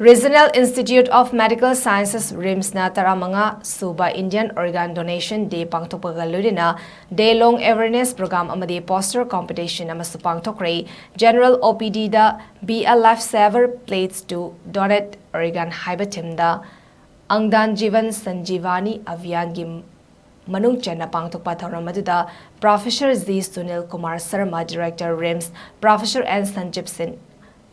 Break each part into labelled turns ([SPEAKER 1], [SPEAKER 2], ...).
[SPEAKER 1] Regional Institute of Medical Sciences RIMS na taramanga Suba Indian Organ Donation Day Pangthokkhre lurina day long awareness program amadi poster competition amasu Pangthokkhre General OPD da be a lifesaver plates to donate organ haiba timda Angdan Jivan Sanjivani Abhiyan gi manung chana pangthokpa thoram aduda Professor Z Sunil Kumar Sharma Director RIMS Professor N Sanjip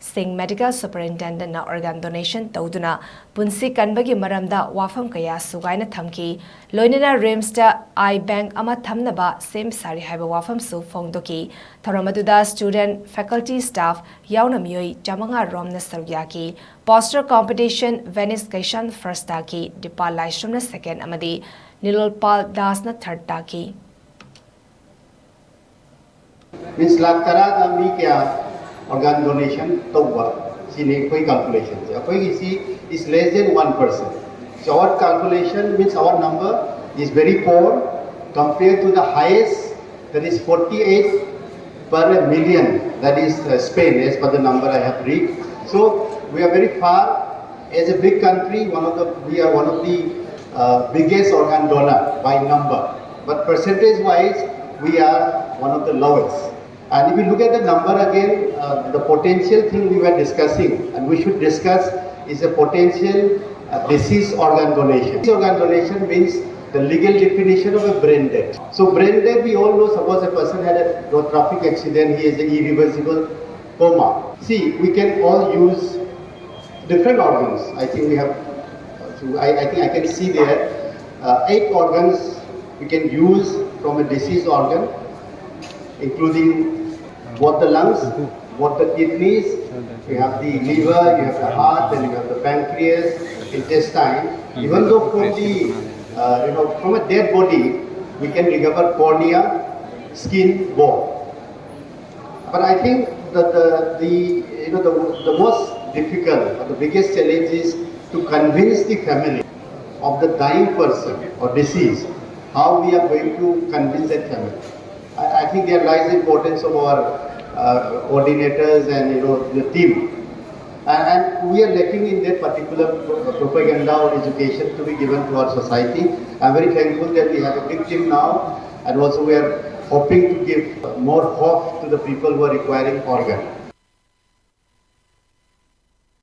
[SPEAKER 1] Singh Medical Superintendent na organ donation tauduna punsi kanbagi maramda wafam kaya sugaina thamki loinina RIMS ta I bank ama thamnaba same sari haiba wafam su phongdoki thoramaduda student faculty staff yauna miyoi jamanga romna sargyaki poster competition Venice Kaishan first taki Dipal Laishram na second amadi Nilolpal Das na third taki
[SPEAKER 2] Means lakara da mi kya organ donation tawwa sine koi calculation koi is less than 1%. So our calculation means our number is very poor compared to the highest, that is 48 per million, that is Spain, as per the number I have read. So we are very far. As a big country, we are one of the biggest organ donor by number, but percentage wise we are one of the lowest. And if you look at the number again, the potential thing we were discussing and we should discuss is a potential disease organ donation. Disease organ donation means the legal definition of a brain death. So brain death, we all know, suppose a person had a road traffic accident, he is an irreversible coma. See, we can all use different organs. I think we have, I think I can see there, 8 organs we can use from a diseased organ, including both the lungs, both the kidneys, you have the liver, you have the heart, and you have the pancreas, intestine. Even though from the, from a dead body, we can recover cornea, skin, bone. But I think that the most difficult or the biggest challenge is to convince the family of the dying person or deceased, how we are going to convince that family. I think there lies the importance of our coordinators and the team, and we are lacking in that particular propaganda or education to be given to our society. I'm very thankful that we have a big team now, and also we are hoping to give more hope to the people who are requiring organ.